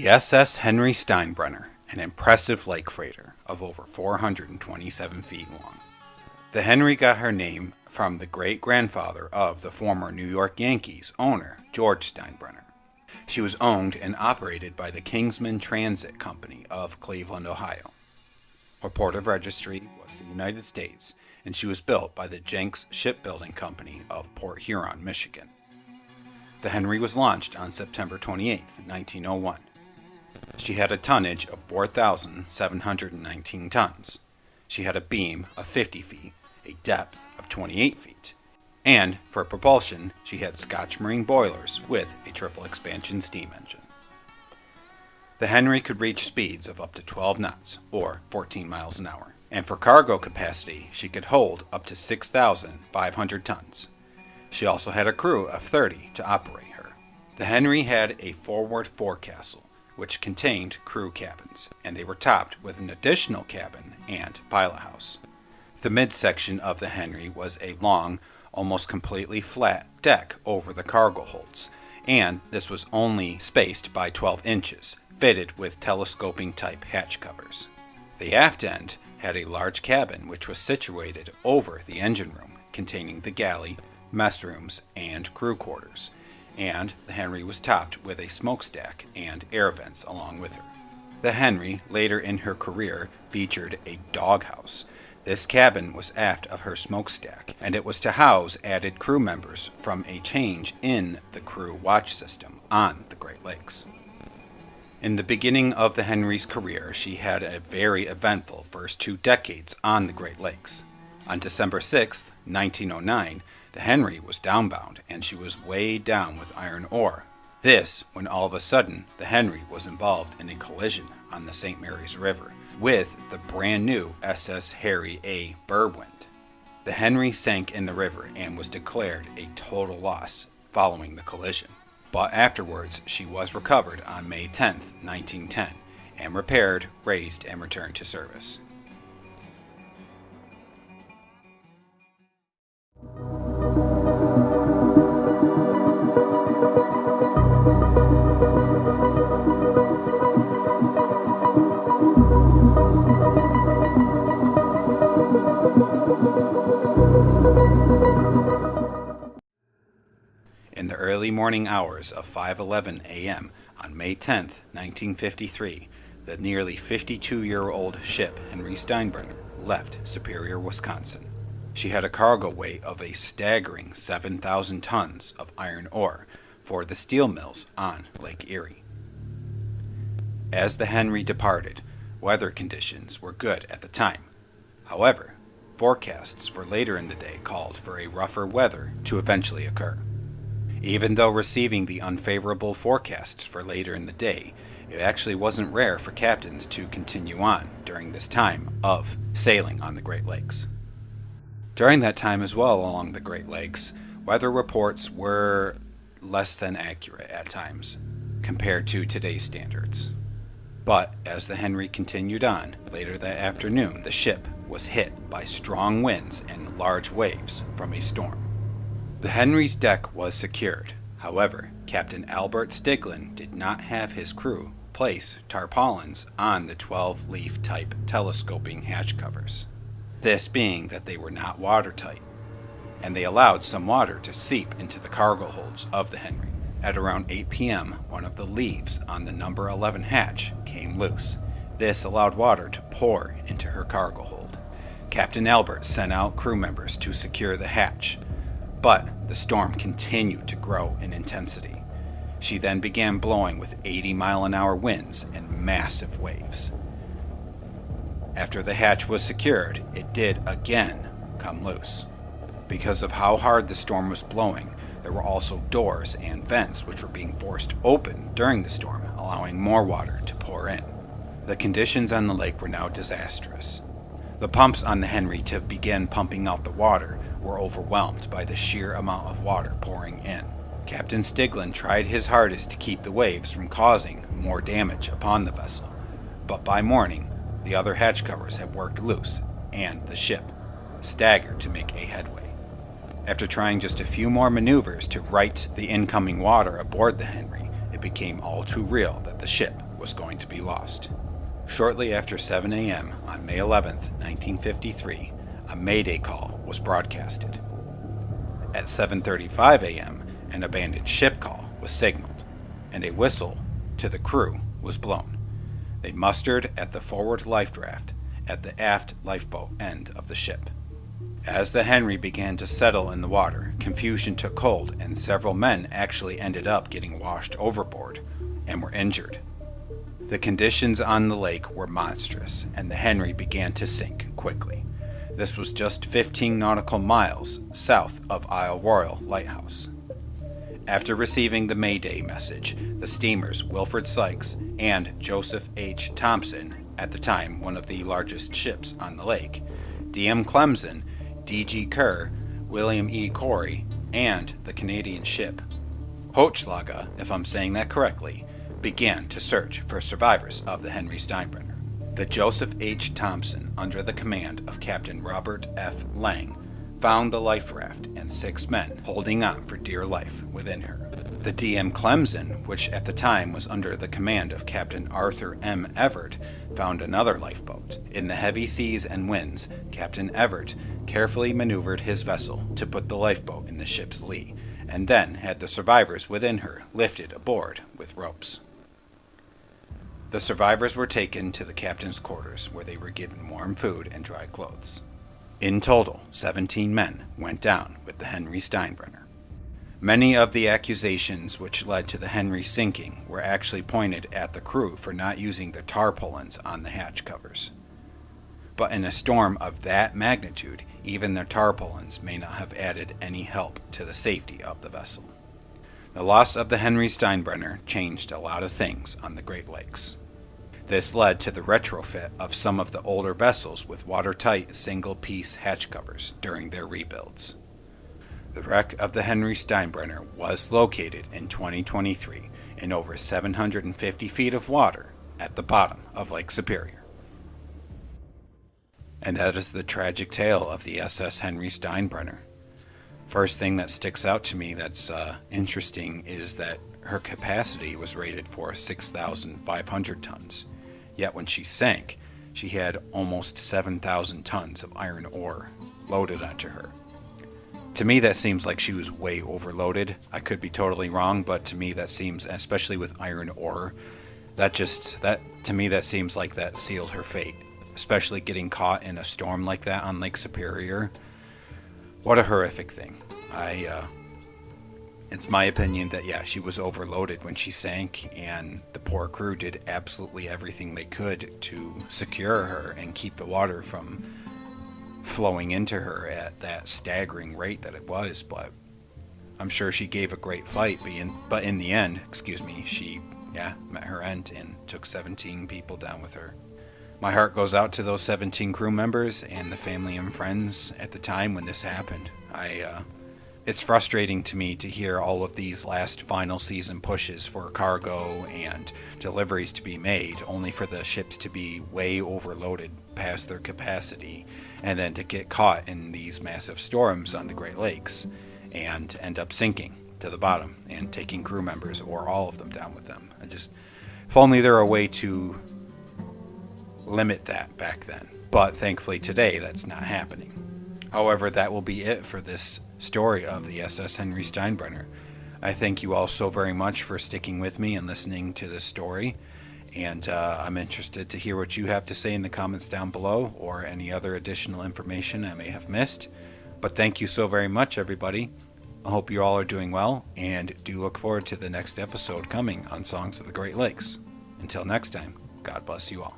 The SS Henry Steinbrenner, an impressive lake freighter of over 427 feet long. The Henry got her name from the great-grandfather of the former New York Yankees owner, George Steinbrenner. She was owned and operated by the Kinsman Transit Company of Cleveland, Ohio. Her port of registry was the United States, and she was built by the Jenks Shipbuilding Company of Port Huron, Michigan. The Henry was launched on September 28, 1901. She had a tonnage of 4,719 tons. She had a beam of 50 feet, a depth of 28 feet, and for propulsion, she had Scotch Marine boilers with a triple expansion steam engine. The Henry could reach speeds of up to 12 knots, or 14 miles an hour, and for cargo capacity, she could hold up to 6,500 tons. She also had a crew of 30 to operate her. The Henry had a forward forecastle, which contained crew cabins, and they were topped with an additional cabin and pilot house. The midsection of the Henry was a long, almost completely flat deck over the cargo holds, and this was only spaced by 12 inches, fitted with telescoping type hatch covers. The aft end had a large cabin which was situated over the engine room, containing the galley, mess rooms, and crew quarters, and the Henry was topped with a smokestack and air vents along with her. The Henry, later in her career, featured a doghouse. This cabin was aft of her smokestack, and it was to house added crew members from a change in the crew watch system on the Great Lakes. In the beginning of the Henry's career, she had a very eventful first 2 decades on the Great Lakes. On December 6, 1909, the Henry was downbound, and she was weighed down with iron ore. This, when all of a sudden, the Henry was involved in a collision on the St. Mary's River with the brand new SS Harry A. Berwind. The Henry sank in the river and was declared a total loss following the collision. But afterwards, she was recovered on May 10, 1910, and repaired, raised, and returned to service. In the early morning hours of 5:11 a.m. on May 10, 1953, the nearly 52-year-old ship Henry Steinbrenner left Superior, Wisconsin. She had a cargo weight of a staggering 7,000 tons of iron ore for the steel mills on Lake Erie. As the Henry departed, weather conditions were good at the time. However, forecasts for later in the day called for a rougher weather to eventually occur. Even though receiving the unfavorable forecasts for later in the day, it actually wasn't rare for captains to continue on during this time of sailing on the Great Lakes. During that time as well along the Great Lakes, weather reports were less than accurate at times compared to today's standards. But as the Henry continued on, later that afternoon, the ship was hit by strong winds and large waves from a storm. The Henry's deck was secured. However, Captain Albert Stiglin did not have his crew place tarpaulins on the 12-leaf type telescoping hatch covers. This being that they were not watertight, and they allowed some water to seep into the cargo holds of the Henry. At around 8 p.m., one of the leaves on the number 11 hatch came loose. This allowed water to pour into her cargo hold. Captain Albert sent out crew members to secure the hatch, but the storm continued to grow in intensity. She then began blowing with 80-mile-an-hour winds and massive waves. After the hatch was secured, it did again come loose. Because of how hard the storm was blowing, there were also doors and vents which were being forced open during the storm, allowing more water to pour in. The conditions on the lake were now disastrous. The pumps on the Henry to begin pumping out the water were overwhelmed by the sheer amount of water pouring in. Captain Stiglin tried his hardest to keep the waves from causing more damage upon the vessel, but by morning, the other hatch covers had worked loose, and the ship staggered to make a headway. After trying just a few more maneuvers to right the incoming water aboard the Henry, it became all too real that the ship was going to be lost. Shortly after 7 a.m. on May 11th, 1953, a Mayday call was broadcasted. At 7:35 a.m., an abandoned ship call was signaled, and a whistle to the crew was blown. They mustered at the forward life raft at the aft lifeboat end of the ship. As the Henry began to settle in the water, confusion took hold, and several men actually ended up getting washed overboard and were injured. The conditions on the lake were monstrous, and the Henry began to sink quickly. This was just 15 nautical miles south of Isle Royal Lighthouse. After receiving the Mayday message, the steamers Wilfred Sykes and Joseph H. Thompson, at the time one of the largest ships on the lake, D.M. Clemson, D.G. Kerr, William E. Corey, and the Canadian ship Hochelaga, if I'm saying that correctly, began to search for survivors of the Henry Steinbrenner. The Joseph H. Thompson, under the command of Captain Robert F. Lang, found the life raft and 6 men holding on for dear life within her. The D.M. Clemson, which at the time was under the command of Captain Arthur M. Everett, found another lifeboat. In the heavy seas and winds, Captain Everett carefully maneuvered his vessel to put the lifeboat in the ship's lee, and then had the survivors within her lifted aboard with ropes. The survivors were taken to the captain's quarters, where they were given warm food and dry clothes. In total, 17 men went down with the Henry Steinbrenner. Many of the accusations which led to the Henry sinking were actually pointed at the crew for not using the tarpaulins on the hatch covers. But in a storm of that magnitude, even the tarpaulins may not have added any help to the safety of the vessel. The loss of the Henry Steinbrenner changed a lot of things on the Great Lakes. This led to the retrofit of some of the older vessels with watertight single-piece hatch covers during their rebuilds. The wreck of the Henry Steinbrenner was located in 2023 in over 750 feet of water at the bottom of Lake Superior. And that is the tragic tale of the SS Henry Steinbrenner. First thing that sticks out to me that's interesting is that her capacity was rated for 6,500 tons. Yet when she sank, she had almost 7,000 tons of iron ore loaded onto her. To me, that seems like she was way overloaded. I could be totally wrong, but to me that seems, especially with iron ore, that seems like that sealed her fate. Especially getting caught in a storm like that on Lake Superior. What a horrific thing. It's my opinion that, yeah, she was overloaded when she sank, and the poor crew did absolutely everything they could to secure her and keep the water from flowing into her at that staggering rate that it was. But I'm sure she gave a great fight, but in the end, she met her end and took 17 people down with her. My heart goes out to those 17 crew members and the family and friends at the time when this happened. It's frustrating to me to hear all of these last final season pushes for cargo and deliveries to be made, only for the ships to be way overloaded past their capacity, and then to get caught in these massive storms on the Great Lakes and end up sinking to the bottom and taking crew members or all of them down with them. If only there were a way to limit that back then. But thankfully today that's not happening. However, that will be it for this story of the SS Henry Steinbrenner. I thank you all so very much for sticking with me and listening to this story, and I'm interested to hear what you have to say in the comments down below, or any other additional information I may have missed. But thank you so very much, everybody. I hope you all are doing well, and do look forward to the next episode coming on Songs of the Great Lakes. Until next time, God bless you all.